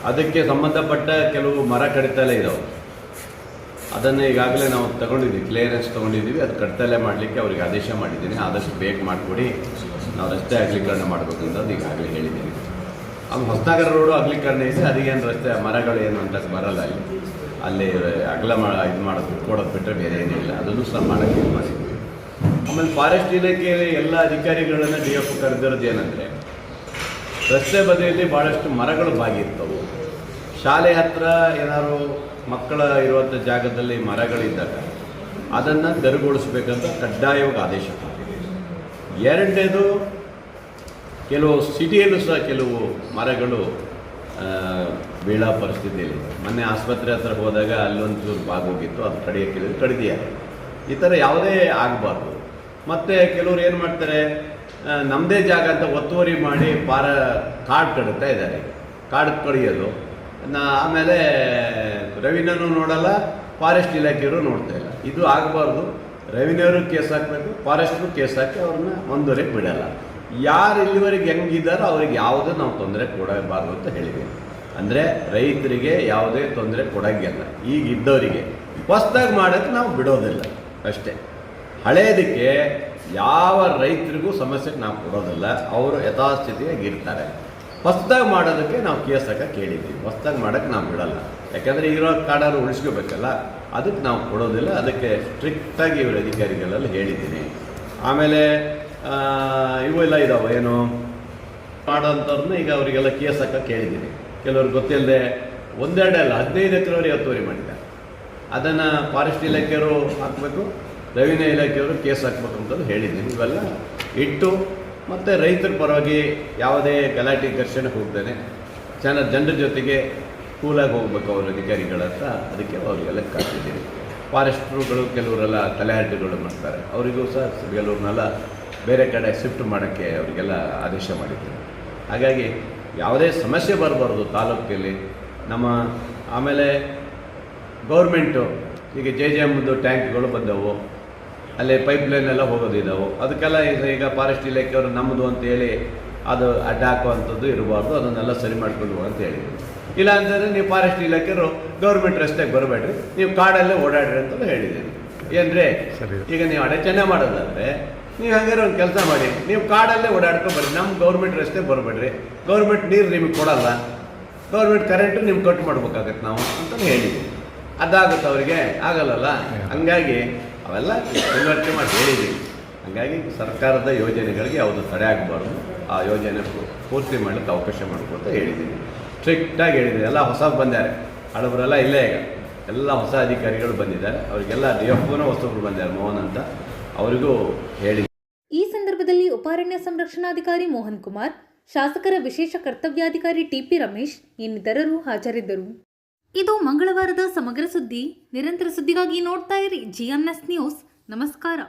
ಅದಕ್ಕೆ ಸಂಬಂಧಪಟ್ಟ ಕೆಲವು ಮರ ಕಡಿತಲೆ ಇದಾವೆ. ಅದನ್ನು ಈಗಾಗಲೇ ನಾವು ತಗೊಂಡಿದ್ದೀವಿ, ಕ್ಲಿಯರೆನ್ಸ್ ತೊಗೊಂಡಿದ್ದೀವಿ. ಅದು ಕಡಿತಲೆ ಮಾಡಲಿಕ್ಕೆ ಅವ್ರಿಗೆ ಆದೇಶ ಮಾಡಿದ್ದೀನಿ. ಆದಷ್ಟು ಬೇಗ ಮಾಡಿಕೊಡಿ, ನಾವು ರಸ್ತೆ ಅಗಲೀಕರಣ ಮಾಡಬೇಕು ಅಂತ ಈಗಾಗಲೇ ಹೇಳಿದ್ದೀನಿ. ಅಲ್ಲಿ ಹೊಸನಗರ ರೋಡು ಅಗಲೀಕರಣ ಇದೆ, ಅದೇನು ರಸ್ತೆ ಮರಗಳು ಏನು ಅಂತ ಬರಲ್ಲ. ಅಲ್ಲಿ ಅಗಲ ಇದು ಮಾಡೋದು ಕೊಡೋದು ಬಿಟ್ಟರೆ ಬೇರೆ ಏನಿಲ್ಲ. ಅದನ್ನು ಸಹ ಮಾಡೋಕ್ಕೆ ಇದು ಮಾಡಿದ್ವಿ. ಆಮೇಲೆ ಫಾರೆಸ್ಟ್ ಇಲಾಖೆ ಎಲ್ಲ ಅಧಿಕಾರಿಗಳನ್ನು DF ಕರೆದಿರೋದು ಏನಂದರೆ, ರಸ್ತೆ ಬದಿಯಲ್ಲಿ ಭಾಳಷ್ಟು ಮರಗಳು ಬಾಗಿರ್ತವೆ. ಶಾಲೆ ಹತ್ತಿರ ಏನಾದ್ರು ಮಕ್ಕಳ ಇರುವಂಥ ಜಾಗದಲ್ಲಿ ಮರಗಳಿದ್ದಾಗ ಅದನ್ನು ತೆರವುಗೊಳಿಸ್ಬೇಕಂತ ಕಡ್ಡಾಯವಾಗಿ ಆದೇಶ ಕೊಟ್ಟಿದೆ. ಎರಡನೇದು ಕೆಲವು ಸಿಟಿಯಲ್ಲೂ ಸಹ ಕೆಲವು ಮರಗಳು ಬೀಳೋ ಪರಿಸ್ಥಿತಿಯಲ್ಲಿ ಮೊನ್ನೆ ಆಸ್ಪತ್ರೆ ಹತ್ರ ಹೋದಾಗ ಅಲ್ಲೊಂಚೂರು ಬಾಗೋಗಿತ್ತು, ಅದು ಕಡಿಯೋಕ್ಕಿಲ್ಲ, ಕಡಿದಿದ್ದಾರೆ. ಈ ಥರ ಯಾವುದೇ ಆಗಬಾರ್ದು. ಮತ್ತು ಕೆಲವರು ಏನು ಮಾಡ್ತಾರೆ, ನಮ್ಮದೇ ಜಾಗ ಅಂತ ಒತ್ತುವರಿ ಮಾಡಿ ಕಾಡು ಕಡಿತಾ ಇದ್ದಾರೆ. ಕಾಡು ಕಡಿಯೋದು ಆಮೇಲೆ ರೆವಿನ್ಯೂನು ನೋಡಲ್ಲ, ಫಾರೆಸ್ಟ್ ಇಲಾಖೆಯವರು ನೋಡ್ತಾ ಇಲ್ಲ. ಇದು ಆಗಬಾರ್ದು. ರೆವಿನ್ಯೂರು ಕೇಸ್ ಹಾಕಬೇಕು, ಫಾರೆಸ್ಟ್ರು ಕೇಸ್ ಹಾಕಿ ಅವ್ರನ್ನ ಮುಂದುವರೆಗೆ ಬಿಡಲ್ಲ. ಯಾರು ಇಲ್ಲಿವರೆಗೆ ಹೆಂಗಿದ್ದಾರೋ ಅವ್ರಿಗೆ ಯಾವುದೂ ನಾವು ತೊಂದರೆ ಕೊಡಬಾರ್ದು ಅಂತ ಹೇಳಿದ್ದೀವಿ. ಅಂದರೆ ರೈತರಿಗೆ ಯಾವುದೇ ತೊಂದರೆ ಕೊಡೋಂಗಿಲ್ಲ. ಈಗ ಇದ್ದವರಿಗೆ ಹೊಸ್ದಾಗಿ ಮಾಡೋಕ್ಕೆ ನಾವು ಬಿಡೋದಿಲ್ಲ ಅಷ್ಟೇ. ಹಳೇದಕ್ಕೆ ಯಾವ ರೈತರಿಗೂ ಸಮಸ್ಯೆಗೆ ನಾವು ಕೊಡೋದಿಲ್ಲ, ಅವರು ಯಥಾಸ್ಥಿತಿಯಾಗಿ ಇರ್ತಾರೆ. ಹೊಸ್ದಾಗಿ ಮಾಡೋದಕ್ಕೆ ನಾವು ಕೇಸ್ ಹಾಕಕ್ಕೆ ಕೇಳಿದ್ದೀವಿ. ಹೊಸ್ದಾಗಿ ಮಾಡೋಕ್ಕೆ ನಾವು ಬಿಡೋಲ್ಲ, ಯಾಕಂದರೆ ಇರೋ ಕಾಡಾರು ಉಳಿಸ್ಕೋಬೇಕಲ್ಲ, ಅದಕ್ಕೆ ನಾವು ಕೊಡೋದಿಲ್ಲ. ಅದಕ್ಕೆ ಸ್ಟ್ರಿಕ್ಟಾಗಿ ಇವರು ಅಧಿಕಾರಿಗಳೆಲ್ಲ ಹೇಳಿದ್ದೀನಿ. ಆಮೇಲೆ ಇವೆಲ್ಲ ಇದಾವೆ, ಏನು ಮಾಡೋಂಥವ್ರನ್ನ ಈಗ ಅವರಿಗೆಲ್ಲ ಕೇಸ್ ಹಾಕಕ್ಕೆ ಹೇಳಿದ್ದೀನಿ. ಕೆಲವ್ರಿಗೆ ಗೊತ್ತಿಲ್ಲದೆ ಒಂದೆರಡೇ ಅಲ್ಲ 15 ಎಕರೆವರೆಗೆ ಒತ್ತುವರಿ ಮಾಡಿದ್ದಾರೆ. ಅದನ್ನು ಫಾರೆಸ್ಟ್ ಇಲಾಖೆಯವರು ಹಾಕಬೇಕು, ರೆವಿನ್ಯೂ ಇಲಾಖೆಯವರು ಕೇಸ್ ಹಾಕ್ಬೇಕು ಅಂತಂದು ಹೇಳಿದ್ದೀನಿ. ಇವೆಲ್ಲ ಇಟ್ಟು ಮತ್ತು ರೈತರ ಪರವಾಗಿ ಯಾವುದೇ ಗಲಾಟೆ ಘರ್ಷಣೆ ಹೋಗ್ತಾನೆ ಜನರ ಜೊತೆಗೆ ಕೂಲಾಗಿ ಹೋಗ್ಬೇಕು ಅವ್ರ ಅಧಿಕಾರಿಗಳ ಹತ್ರ, ಅದಕ್ಕೆ ಅವರಿಗೆಲ್ಲ ಕಾಡ್ತಿದ್ದೀನಿ. ಫಾರೆಸ್ಟ್ರುಗಳು ಕೆಲವರೆಲ್ಲ ತಲೆಹರಟೆಗಳು ಮಾಡ್ತಾರೆ, ಅವರಿಗೂ ಸಹ ಕೆಲವ್ರನ್ನೆಲ್ಲ ಬೇರೆ ಕಡೆ ಶಿಫ್ಟ್ ಮಾಡೋಕ್ಕೆ ಅವರಿಗೆಲ್ಲ ಆದೇಶ ಮಾಡಿದ್ದೀನಿ. ಹಾಗಾಗಿ ಯಾವುದೇ ಸಮಸ್ಯೆ ಬರಬಾರ್ದು ತಾಲೂಕಲ್ಲಿ ನಮ್ಮ. ಆಮೇಲೆ ಗೌರ್ಮೆಂಟು ಈಗ JJMದು ಟ್ಯಾಂಕ್ಗಳು ಬಂದವು, ಅಲ್ಲಿ ಪೈಪ್ಲೈನ್ ಎಲ್ಲ ಹೋಗೋದಿದ್ದಾವೆ. ಅದಕ್ಕೆಲ್ಲ ಈಗ ಫಾರೆಸ್ಟ್ ಇಲಾಖೆಯವರು ನಮ್ಮದು ಅಂತೇಳಿ ಅದು ಅಡ್ಡ ಹಾಕುವಂಥದ್ದು ಇರಬಾರ್ದು, ಅದನ್ನೆಲ್ಲ ಸರಿ ಮಾಡ್ಕೊಂಡು ಅಂತ ಹೇಳಿದ್ರು. ಇಲ್ಲ ಅಂತಂದರೆ ನೀವು ಫಾರೆಸ್ಟ್ ಇಲಾಖೆಯವರು ಗೌರ್ಮೆಂಟ್ ರಸ್ತೆಗೆ ಬರಬೇಡ್ರಿ, ನೀವು ಕಾಡಲ್ಲೇ ಓಡಾಡ್ರಿ ಅಂತಲೂ ಹೇಳಿದ್ದೀನಿ. ಏನ್ರಿ, ಈಗ ನೀವು ಅಡಚಣೆ ಮಾಡೋದಾದರೆ ನೀವು ಹಾಗಾದ್ರೆ ಒಂದು ಕೆಲಸ ಮಾಡಿ, ನೀವು ಕಾಡಲ್ಲೇ ಓಡಾಡ್ಕೊಂಡ್ಬರ್ರಿ, ನಮ್ಮ ಗೌರ್ಮೆಂಟ್ ರಸ್ತೆ ಬರಬೇಡ್ರಿ, ಗೌರ್ಮೆಂಟ್ ನೀರು ನಿಮಗೆ ಕೊಡಲ್ಲ, ಗೌರ್ಮೆಂಟ್ ಕರೆಂಟು ನಿಮ್ಗೆ ಕಟ್ ಮಾಡ್ಬೇಕಾಗತ್ತೆ ನಾವು ಅಂತಲೂ ಹೇಳಿದ್ದೀವಿ. ಅದಾಗುತ್ತೆ ಅವರಿಗೆ ಆಗಲ್ಲಲ್ಲ. ಹಂಗಾಗಿ ಅವೆಲ್ಲ ತಿಳುವಳಿಕೆ ಮಾಡಿ ಹೇಳಿದ್ದೀವಿ. ಹಾಗಾಗಿ ಸರ್ಕಾರದ ಯೋಜನೆಗಳಿಗೆ ಯಾವುದು ತಡೆ ಆಗಬಾರ್ದು, ಆ ಯೋಜನೆ ಪೂರ್ತಿ ಮಾಡಲಿಕ್ಕೆ ಅವಕಾಶ ಮಾಡ್ಕೊತ ಹೇಳಿದ್ದೀನಿ. ಸ್ಟ್ರಿಕ್ಟಾಗಿ ಹೇಳಿದ್ದೀನಿ. ಎಲ್ಲ ಹೊಸ ಬಂದ್ದಾರೆ, ಹಳಬರೆಲ್ಲ ಇಲ್ಲೇ ಈಗ ಎಲ್ಲ ಹೊಸ ಅಧಿಕಾರಿಗಳು ಬಂದಿದ್ದಾರೆ. ಅವರಿಗೆಲ್ಲ DFOನ ಹೊಸಬ್ರು ಬಂದಿದ್ದಾರೆ, ಮೋಹನ್ ಅಂತ, ಅವರಿಗೂ ಹೇಳಿ. ಈ ಸಂದರ್ಭದಲ್ಲಿ ಉಪಾರಣ್ಯ ಸಂರಕ್ಷಣಾಧಿಕಾರಿ ಮೋಹನ್ ಕುಮಾರ್, ಶಾಸಕರ ವಿಶೇಷ ಕರ್ತವ್ಯಾಧಿಕಾರಿ TP ರಮೇಶ್ ಇನ್ನಿತರರು ಹಾಜರಿದ್ದರು. ಇದು ಮಂಗಳವಾರದ ಸಮಗ್ರ ಸುದ್ದಿ. ನಿರಂತರ ಸುದ್ದಿಗಾಗಿ ನೋಡ್ತಾ ಇರಿ GNS ನ್ಯೂಸ್. ನಮಸ್ಕಾರ.